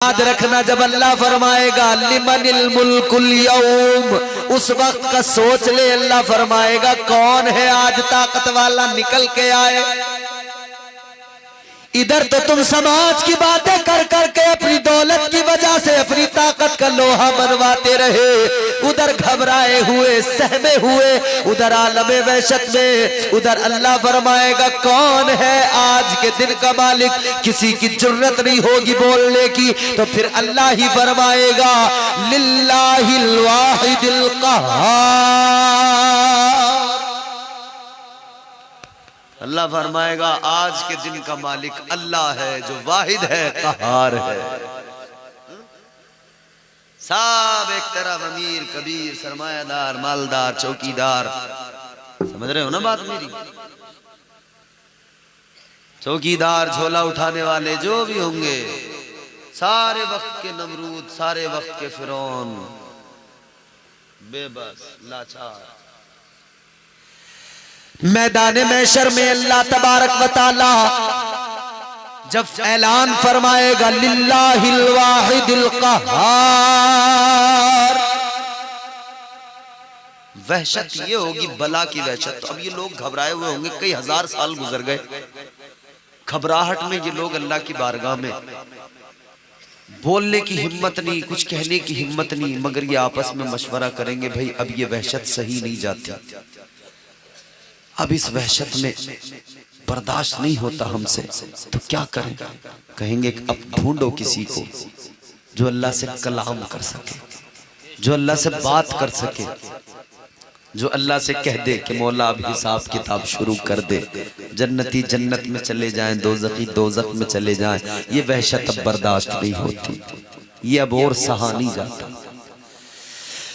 याद रखना, जब अल्लाह फरमाएगा लिमनिल मुल्कुल यौम, उस वक्त का सोच ले। अल्लाह फरमाएगा कौन है आज ताकत वाला, निकल के आए। इधर तो तुम समाज की बातें कर करके अपनी दौलत की वजह से अपनी ताकत का लोहा मनवाते रहे, उधर घबराए हुए सहमे हुए, उधर आलमे वहशत में। उधर अल्लाह फरमाएगा कौन है आज के दिन का मालिक, किसी की जुर्रत नहीं होगी बोलने की। तो फिर अल्लाह ही फरमाएगा लिल्लाहिल वाहिदिल क़हार। अल्लाह फरमाएगा आज के दिन का मालिक अल्लाह है, जो वाहिद है, कहार है। सब एक तरफ अमीर कबीर सरमायादार मालदार चौकीदार, समझ रहे हो ना बात मेरी? चौकीदार झोला उठाने वाले जो भी होंगे, सारे वक्त के नमरूद, सारे वक्त के फिरौन, बेबस लाचार। मैदान महशर में अल्लाह तबारक व तआला जब ऐलान फरमाएगा लिल्लाहिल वाहिदिल क़हार, वहशत ये होगी, बला की वहशत। तो अब ये लोग घबराए हुए होंगे, कई हजार साल गुजर गए, घबराहट में ये लोग अल्लाह की बारगाह में, बोलने की हिम्मत नहीं, कुछ कहने की हिम्मत नहीं, मगर ये आपस में मशवरा करेंगे भाई अब ये वहशत सही नहीं जाती, अब इस वहशत में बर्दाश्त नहीं होता हमसे, तो क्या करें? कहेंगे अब ढूंढो किसी को जो अल्लाह से कलाम कर सके, जो अल्लाह से बात कर सके, जो अल्लाह से कह दे कि मौला अब हिसाब किताब शुरू कर दे, जन्नती जन्नत में चले जाएं, दोज़खी दोज़ख में चले जाएं। ये वहशत अब बर्दाश्त नहीं होती, ये अब और सहा नहीं जाता।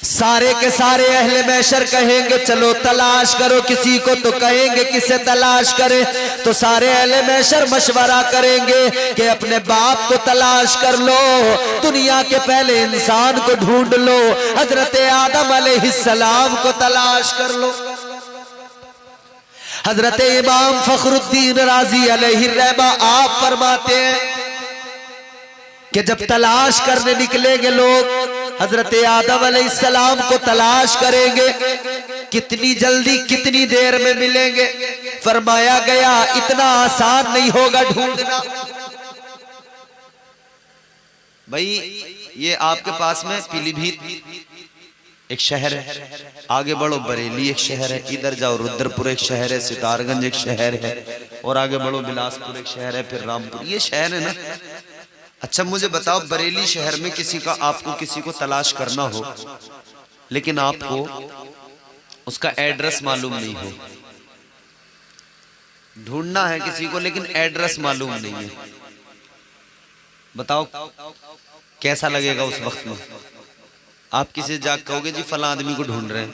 सारे के सारे अहले महशर कहेंगे चलो तलाश करो किसी को, तो कहेंगे किसे तलाश करें? तो सारे अहले महशर मशवरा करेंगे कि अपने बाप को तलाश कर लो, दुनिया के पहले इंसान को ढूंढ लो, हजरत आदम अलैहिस्सलाम को तलाश कर लो। हजरत इमाम फखरुद्दीन राजी अलैहिर्रहमा आप फरमाते हैं कि जब तलाश करने निकलेंगे लोग, हजरत आदम अलैहिस्सलाम को तलाश करेंगे, कितनी जल्दी कितनी देर में मिलेंगे? फरमाया गया इतना आसान नहीं होगा ढूंढना। भाई ये आपके पास में पीलीभीत एक शहर है, आगे बढ़ो बरेली एक शहर है, इधर जाओ रुद्रपुर एक शहर है, सितारगंज एक शहर है, और आगे बढ़ो बिलासपुर एक शहर है, फिर रामपुर, ये शहर है ना। अच्छा मुझे बताओ, बरेली शहर में किसी का, आपको किसी को तलाश करना हो, लेकिन आपको उसका एड्रेस मालूम नहीं हो, ढूंढना है किसी को लेकिन एड्रेस मालूम नहीं है, बताओ कैसा लगेगा उस वक्त में? आप किसी जाग कहोगे जी फला आदमी को ढूंढ रहे हैं,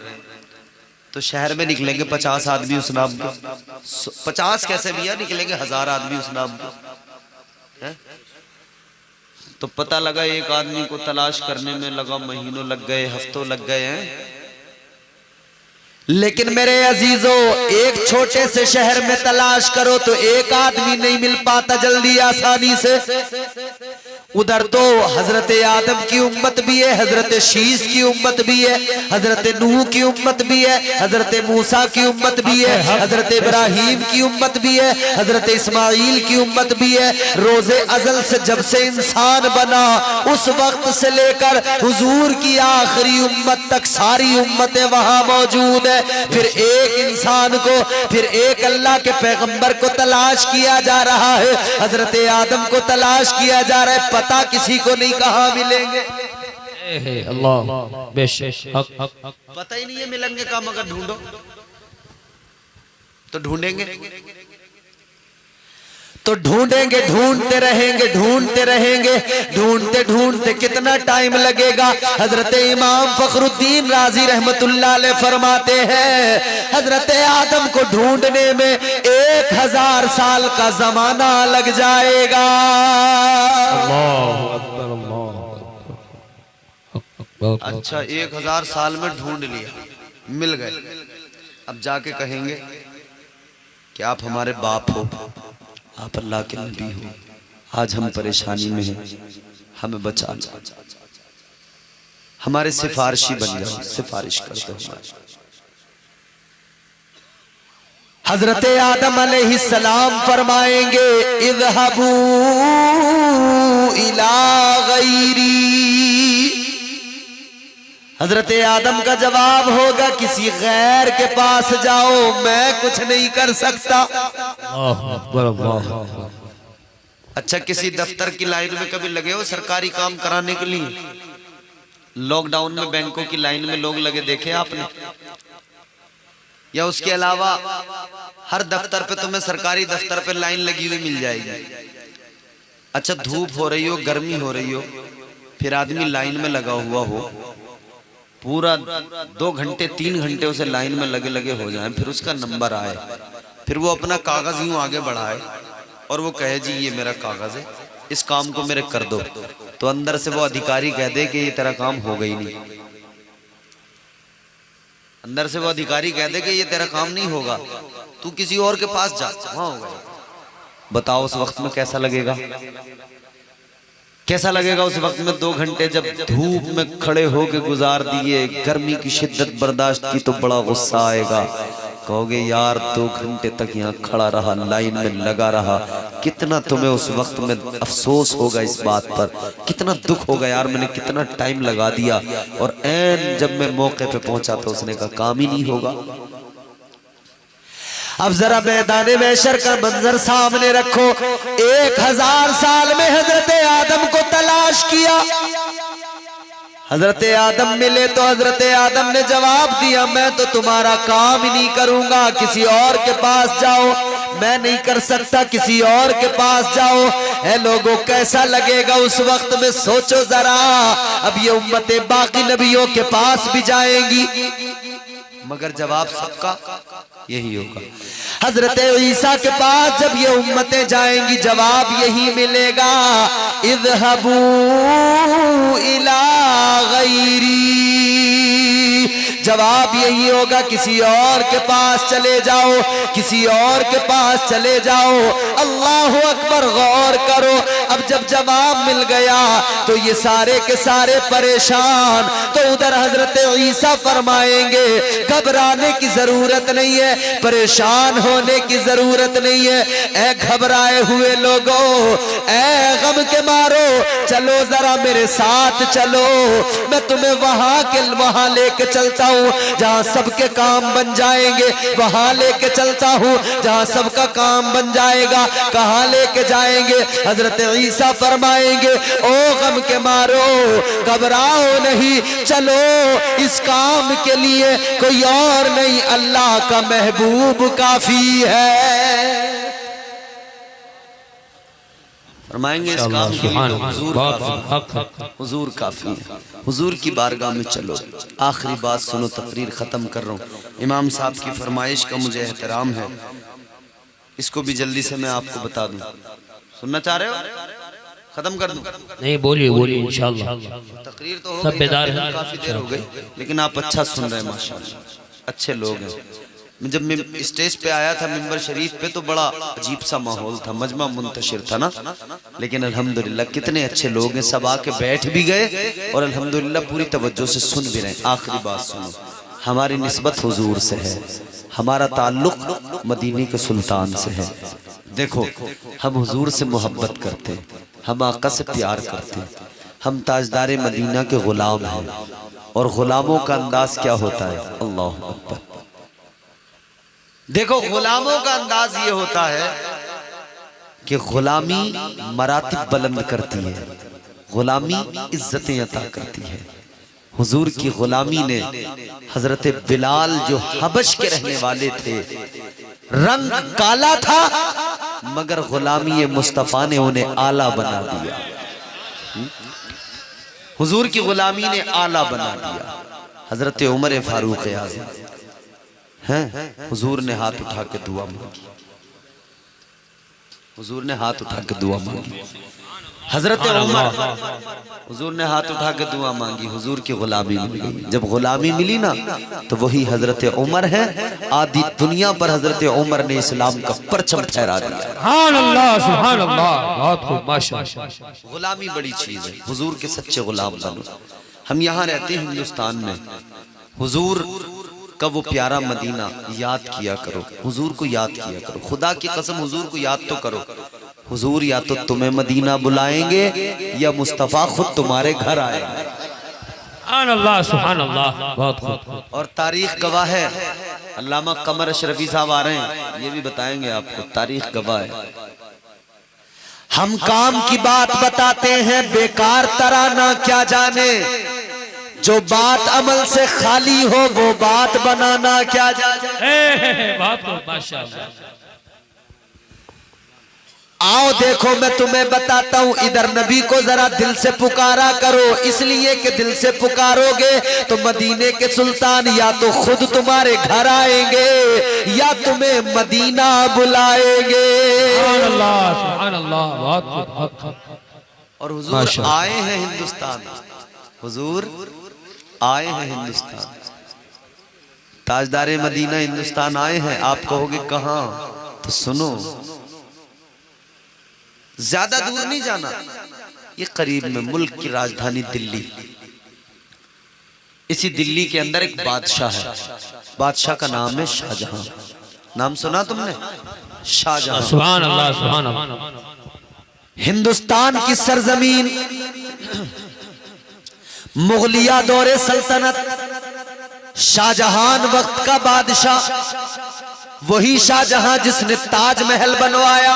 तो शहर में निकलेंगे 50 आदमी उस नाम के, 50 कैसे भैया निकलेंगे 1000 आदमी उस नाम के है? तो पता लगा एक आदमी को तलाश करने में लगा महीनों लग गए, हफ्तों लग गए हैं। लेकिन मेरे अजीजों, एक छोटे से शहर में तलाश करो तो एक आदमी नहीं मिल पाता जल्दी आसानी से। उधर तो हजरत आदम की उम्मत भी है, हजरत शीश की उम्मत भी है, हजरत नूह की उम्मत भी है, हजरत मूसा की उम्मत भी है, हजरत इब्राहिम की उम्मत भी है, हजरत इस्माइल की उम्मत भी है। रोजे अजल से जब से इंसान बना उस वक्त से लेकर हुजूर की आखिरी उम्मत तक सारी उम्मतें वहां मौजूद है। फिर एक इंसान को, फिर एक अल्लाह के पैगंबर को तलाश किया जा रहा है, हजरत आदम को तलाश किया जा रहा है, पता किसी को नहीं कहाँ मिलेंगे। अल्लाह बेशक पता ही नहीं है मिलेंगे कहाँ, मगर ढूंढो तो ढूंढेंगे, तो ढूंढेंगे, ढूंढते रहेंगे, ढूंढते रहेंगे, ढूंढते ढूंढते कितना टाइम लगेगा? हजरत इमाम फखरुद्दीन राजी रहमतुल्लाह अलैह फरमाते हैं हजरत आदम को ढूंढने में 1000 साल का जमाना लग जाएगा। अच्छा 1000 साल में ढूंढ लिया, मिल गए। अब जाके कहेंगे कि आप हमारे बाप हो, आप अल्लाह के नबी हो, आज हम परेशानी में हैं, हमें बचा लो, हमारे सिफारिशी बन जाओ, सिफारिश कर दो हमारी। हजरत आदम अलैहिस्सलाम फरमाएंगे इज़हबू इला गैरी। हजरत आदम का जवाब होगा किसी गैर के पास जाओ, मैं कुछ नहीं कर सकता। अच्छा, किसी दफ्तर की लाइन में कभी लगे हो सरकारी काम कराने के लिए? लॉकडाउन में बैंकों की लाइन में लोग लगे देखे आपने? या उसके अलावा हर दफ्तर पे तुम्हें सरकारी दफ्तर पे लाइन लगी हुई मिल जाएगी। अच्छा, धूप हो रही हो, गर्मी हो रही हो, फिर आदमी लाइन में लगा हुआ हो, पूरा 2 घंटे 3 घंटे उसे लाइन में लगे लगे हो जाए, फिर उसका नंबर आए, फिर वो अपना कागज यूं आगे बढ़ाए और वो कहे जी ये मेरा कागज है, इस काम को मेरे कर दो, तो अंदर से वो अधिकारी कह दे कि ये तेरा काम हो गई नहीं। अंदर से वो अधिकारी कह दे कि ये तेरा काम नहीं होगा, तू किसी और के पास जा, वहां होगा। बताओ उस वक्त में कैसा लगेगा? कैसा लगेगा उस वक्त में? 2 घंटे जब धूप में खड़े होके गुजार दिए, गर्मी की शिद्दत बर्दाश्त की, तो बड़ा गुस्सा आएगा। कहोगे यार 2 घंटे तक यहाँ खड़ा रहा, लाइन में लगा रहा, कितना तुम्हें उस वक्त में अफसोस होगा इस बात पर, कितना दुख होगा यार मैंने कितना टाइम लगा दिया, और ऐन जब मैं मौके पे पहुंचा तो उसने कहा काम ही नहीं होगा। अब जरा मैदान महशर का मंजर सामने रखो। 1000 साल में हजरत आदम को तलाश किया, हजरत आदम मिले तो हजरत आदम ने जवाब दिया मैं तो तुम्हारा काम ही नहीं करूंगा, किसी और के पास जाओ। मैं नहीं कर सकता, किसी और के पास जाओ। ऐ लोगों, कैसा लगेगा उस वक्त में? सोचो जरा। अब ये उम्मतें बाकी नबियों के पास भी जाएंगी, मगर जवाब सबका यही होगा। हजरत ईसा के पास जब ये उम्मतें जाएंगी, जवाब यही मिलेगा, इज़हबू इला गैरी। जवाब यही होगा, किसी और के पास चले जाओ, किसी और के पास चले जाओ। अल्लाह अकबर, गौर करो। अब जब जवाब मिल गया तो ये सारे के सारे परेशान। तो उधर हजरत ईसा फरमाएंगे घबराने की जरूरत नहीं है, परेशान होने की जरूरत नहीं है। ऐ घबराए हुए लोगों, ऐ गम के मारो, चलो जरा मेरे साथ चलो, मैं तुम्हें वहां लेके चलता हूँ जहां सबके काम बन जाएंगे, वहां लेके चलता हूँ जहां सबका काम बन जाएगा। कहां लेके जाएंगे? हजरत ईसा फरमाएंगे ओ गम के मारो, घबराओ नहीं, चलो इस काम के लिए कोई और नहीं, अल्लाह का महबूब काफी है। फरमाएंगे इस काम के लिए हुजूर काफी है, हुजूर की बारगाह में चलो। आखिरी बात सुनो, तकरीर खत्म कर रहा हूँ। इमाम साहब की फरमाइश का मुझे एहतराम है, इसको भी जल्दी से मैं आपको बता दूं। सुनना चाह रहे हो? खत्म कर दूं? नहीं, बोलिए बोलिए इंशाअल्लाह। तकरीर तो हो गई, काफी देर हो गई, लेकिन आप अच्छा सुन रहे हैं माशाअल्लाह, अच्छे लोग हैं। जब मैं स्टेज पे आया था मिंबर शरीफ पे तो बड़ा अजीब सा माहौल था, मजमा मुंतशिर था ना, लेकिन अल्हम्दुलिल्लाह कितने अच्छे लोग हैं, सब आके बैठ भी गए और अल्हम्दुलिल्लाह पूरी तवज्जो से सुन भी रहे। आखिरी बात सुनो, हमारी निस्बत हुजूर से है, हमारा ताल्लुक मदीने के सुल्तान से है। देखो, हम हुजूर से मोहब्बत करते हैं, हम आका से प्यार करते हैं, हम ताजदार मदीना के गुलाम हैं। और गुलामों का अंदाज क्या होता है? अल्लाह अकबर। देखो, गुलामों का अंदाज ये होता है कि गुलामी मरातिब बुलंद करती है, गुलामी इज्जतें अता करती है। हुजूर की गुलामी ने हजरत बिलाल जो हबश के रहने वाले थे, रंग काला था मगर गुलामी मुस्तफा ने उन्हें आला बना दिया। हुजूर की गुलामी ने आला बना दिया। हजरत उमर फारूक आज़म हैं, हुजूर ने हाथ उठा के दुआ मांगी, हुजूर ने हाथ उठा के दुआ मांगी। हजरत उमर, हुजूर ने हाथ उठा के दुआ मांगी, हुजूर की गुलामी मिल गई। जब गुलामी मिली ना तो वही हजरत उमर है। आधी दुनिया पर हजरत उमर ने इस्लाम का परचम फहरा दिया। सुभान अल्लाह, सुभान अल्लाह, बहुत खूब, माशाअल्लाह। गुलामी बड़ी चीज है, हुजूर के सच्चे गुलाम बनो। हम यहाँ रहते हैं हिंदुस्तान में, हुजूर का वो प्यारा मदीना याद किया करो, हुजूर को याद किया करो। खुदा की कसम हुजूर को याद तो करो। हुजूर या तो तुम्हें मदीना बुलाएंगे या मुस्तफ़ा खुद तुम्हारे घर आएंगे। सुभान अल्लाह, सुभान अल्लाह, बहुत खूब। और तारीख गवाह है, अल्लामा कमर अशरफी साहब आ रहे हैं, ये भी बताएंगे आपको, तारीख गवाह है। हम काम की बात बताते हैं, बेकार तराना क्या जाने, जो बात अमल से खाली हो वो बात बनाना क्या जाने। बहुत खूब, माशाअल्लाह। आओ देखो मैं तुम्हें बताता हूँ, इधर नबी को जरा दिल से पुकारा करो, इसलिए कि दिल से पुकारोगे तो मदीने के सुल्तान या तो खुद तुम्हारे घर आएंगे या तुम्हें मदीना बुलाएंगे। सुभान अल्लाह, सुभान अल्लाह, बहुत खूब, बहुत खूब। और हुजूर आए हैं हिंदुस्तान, हुजूर आए हैं हिंदुस्तान, ताजदारे मदीना हिंदुस्तान आए हैं। आप कहोगे कहाँ, तो सुनो, ज्यादा दूर नहीं जाना, ये करीब में मुल्क की राजधानी दिल्ली, इसी दिल्ली के अंदर एक बादशाह है, बादशाह का नाम है शाहजहां। नाम सुना तुमने? शाहजहां। सुभान अल्लाह, सुभान अल्लाह। हिंदुस्तान की सरजमीन, मुगलिया दौरे सल्तनत, शाहजहां वक्त का बादशाह, वही शाहजहां जिसने ताजमहल बनवाया,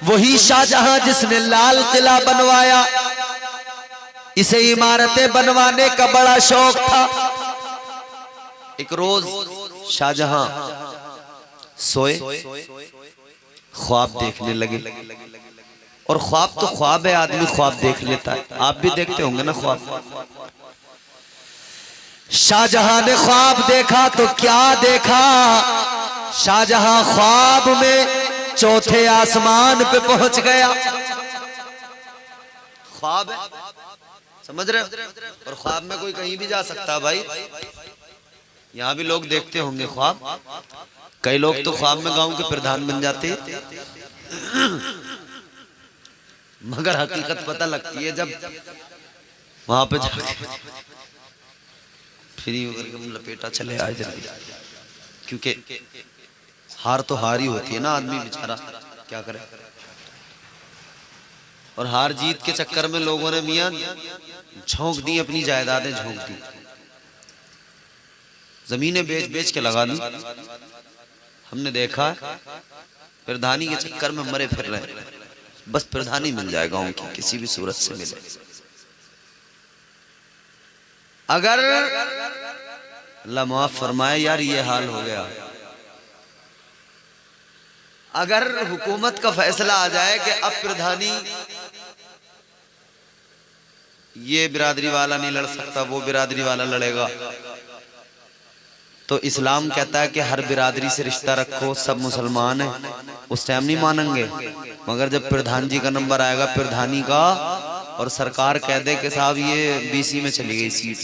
वही शाहजहां जिसने लाल किला बनवाया। इसे इमारतें बनवाने का बड़ा शौक था। एक रोज शाहजहां सोए, ख्वाब देखने लगे। और ख्वाब तो ख्वाब है, आदमी ख्वाब देख लेता है, आप भी देखते होंगे ना ख्वाब। शाहजहां ने ख्वाब देखा तो क्या देखा, शाहजहां ख्वाब में चौथे आसमान पे पहुंच गया। ख्वाब है, समझ रहे हो? और ख्वाब में कोई कहीं भी जा सकता है भाई। यहाँ भी लोग देखते होंगे ख्वाब, कई लोग तो ख्वाब में गांव के प्रधान बन जाते हैं, मगर हकीकत पता लगती है जब वहां पे जाके फ्री होकर के लपेटा चले आए जल्दी, क्योंकि हार तो हार ही होती है ना, आदमी बेचारा क्या करे। और हार जीत के चक्कर में लोगों ने मियां झोंक दी, अपनी जायदादें झोंक दी, जमीनें बेच बेच के लगा दी। हमने देखा प्रधानी के चक्कर में मरे फिर रहे, बस प्रधानी मिल जाए गांव की, किसी भी सूरत से मिले। अगर अल्लाह माफ फरमाए यार ये हाल हो गया, अगर हुकूमत का फैसला आ जाए कि अब प्रधानी ये बिरादरी वाला नहीं लड़ सकता, वो बिरादरी वाला लड़ेगा, तो इस्लाम कहता है कि हर बिरादरी से रिश्ता रखो, सब मुसलमान हैं, उस टाइम नहीं मानेंगे। मगर जब प्रधान जी का नंबर आएगा, प्रधानी का, और सरकार कह दे कि साहब ये बीसी में चली गई सीट,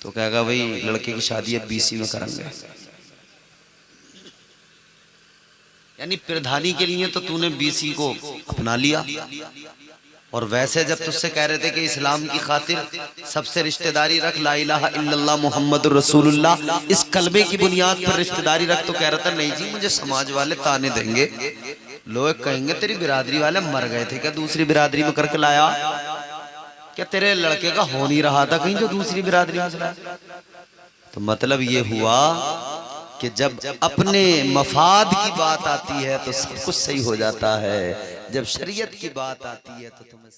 तो कहेगा भाई लड़के की शादी अब बीसी में करेंगे। यानी प्रधानी के लिए तो तूने बीसी को अपना लिया, और वैसे जब तुझसे कह रहे थे कि इस्लाम की खातिर सबसे रिश्तेदारी रख, ला इलाहा इल्लल्लाह मुहम्मदुर रसूलुल्लाह, इस कलमे की बुनियाद पर रिश्तेदारी रख, तो कह रहा था नहीं जी मुझे समाज वाले ताने देंगे, लोग कहेंगे तेरी बिरादरी वाले मर गए थे क्या, दूसरी बिरादरी में करके लाया क्या, तेरे लड़के का हो नहीं रहा था कहीं जो दूसरी बिरादरी में लाया। तो मतलब ये हुआ कि जब अपने मफाद की बात आती है तो सब कुछ सही हो जाता है, जब शरीयत की बात आती है तो तुम्हें